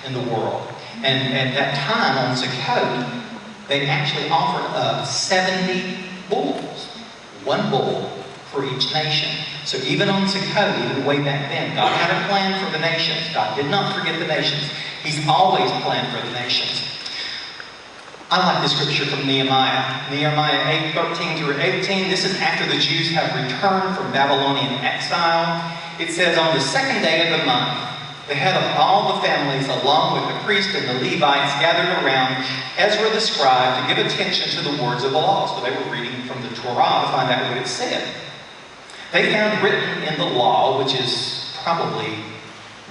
in the world. And at that time on Sukkot, they actually offered up 70 bulls, one bull for each nation. So even on Sukkot, even way back then, God had a plan for the nations. God did not forget the nations. He's always planned for the nations. I like this scripture from Nehemiah. Nehemiah 8:13 through 18. This is after the Jews have returned from Babylonian exile. It says, on the second day of the month, the head of all the families, along with the priest and the Levites, gathered around Ezra the scribe to give attention to the words of the law. So they were reading from the Torah to find out what it said. They found written in the law, which is probably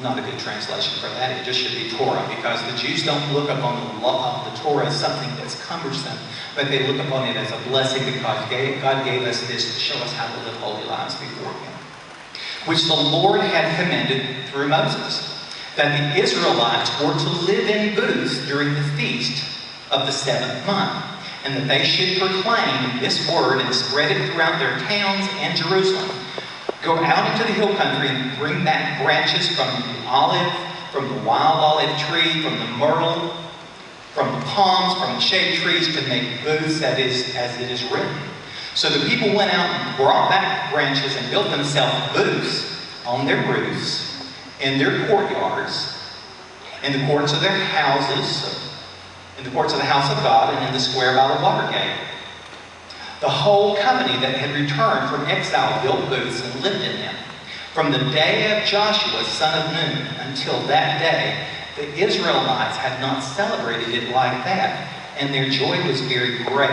not a good translation for that. It just should be Torah, because the Jews don't look upon the law of the Torah as something that's cumbersome, but they look upon it as a blessing because God gave us this to show us how to live holy lives before Him, which the Lord had commanded through Moses, that the Israelites were to live in booths during the feast of the 7th month, and that they should proclaim this word and spread it throughout their towns and Jerusalem. Go out into the hill country and bring back branches from the olive, from the wild olive tree, from the myrtle, from the palms, from the shade trees to make booths, that is, as it is written. So the people went out and brought back branches and built themselves booths on their roofs, in their courtyards, in the courts of their houses, in the courts of the house of God, and in the square by the water gate. The whole company that had returned from exile built booths and lived in them. From the day of Joshua, son of Nun, until that day, the Israelites had not celebrated it like that, and their joy was very great.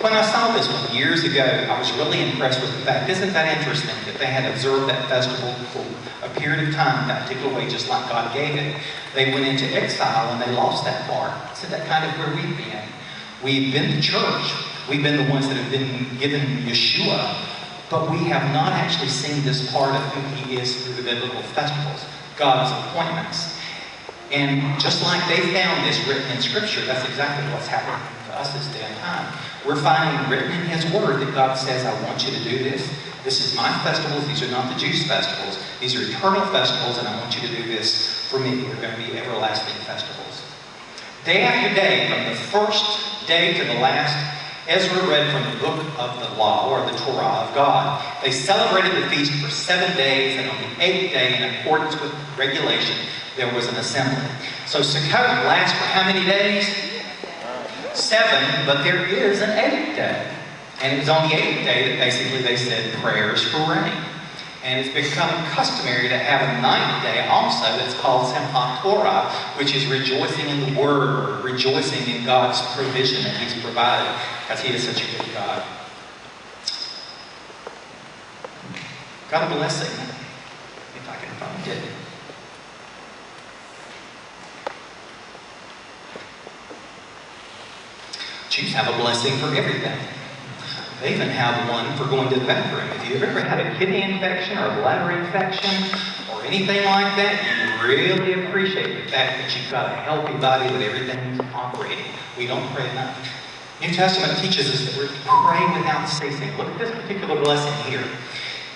When I saw this one years ago, I was really impressed with the fact, isn't that interesting, that they had observed that festival for a period of time, that particular way, just like God gave it. They went into exile and they lost that part. Isn't that kind of where we've been? We've been the church. We've been the ones that have been given Yeshua, but we have not actually seen this part of who He is through the biblical festivals, God's appointments. And just like they found this written in Scripture, that's exactly what's happening to us this day and time. We're finding written in His Word that God says, I want you to do this. This is my festivals. These are not the Jews' festivals. These are eternal festivals, and I want you to do this for me. They're going to be everlasting festivals. Day after day, from the first day to the last, Ezra read from the book of the law, or the Torah of God. They celebrated the feast for 7 days, and on the 8th day, in accordance with regulation, there was an assembly. So Sukkot lasts for how many days? 7, but there is an 8th day. And it was on the 8th day that basically they said prayers for rain. And it's become customary to have a 9th day also that's called Simchat Torah, which is rejoicing in the Word, or rejoicing in God's provision that He's provided, because He is such a good God. Got a blessing, if I can find it. Jews have a blessing for everything. They even have one for going to the bathroom. If you've ever had a kidney infection or a bladder infection or anything like that, you really appreciate the fact that you've got a healthy body that everything's operating. We don't pray enough. New Testament teaches us that we're to pray without ceasing. Look at this particular blessing here.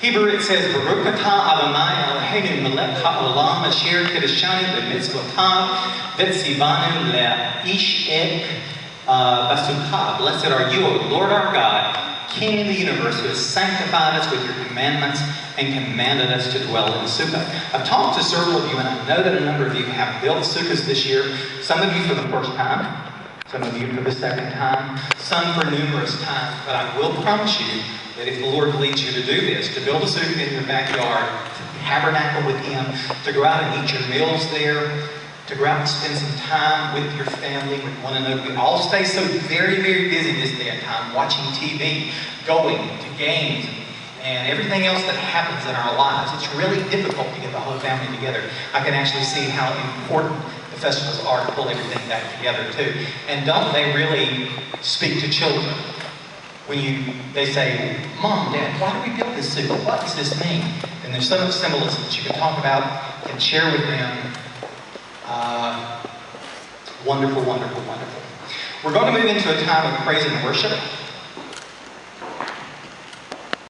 Hebrew, it says, Baruch atah Adonai Eloheinu melech ha'olam asher kiddushanu b'mitzvotav v'tzivanu le'ish et basukah. Blessed are you, O Lord our God, King of the universe, who has sanctified us with your commandments and commanded us to dwell in Sukkah. I've talked to several of you, and I know that a number of you have built Sukkahs this year. Some of you for the first time, some of you for the second time, some for numerous times. But I will promise you that if the Lord leads you to do this, to build a Sukkah in your backyard, to tabernacle with Him, to go out and eat your meals there, to go out and spend some time with your family, with one another. We all stay so very, very busy this day and time, watching TV, going to games, and everything else that happens in our lives. It's really difficult to get the whole family together. I can actually see how important the festivals are to pull everything back together too. And don't they really speak to children? When they say, Mom, Dad, why do we build this sukkah? What does this mean? And there's so much symbolism that you can talk about and share with them. Wonderful, wonderful, wonderful. We're going to move into a time of praise and worship.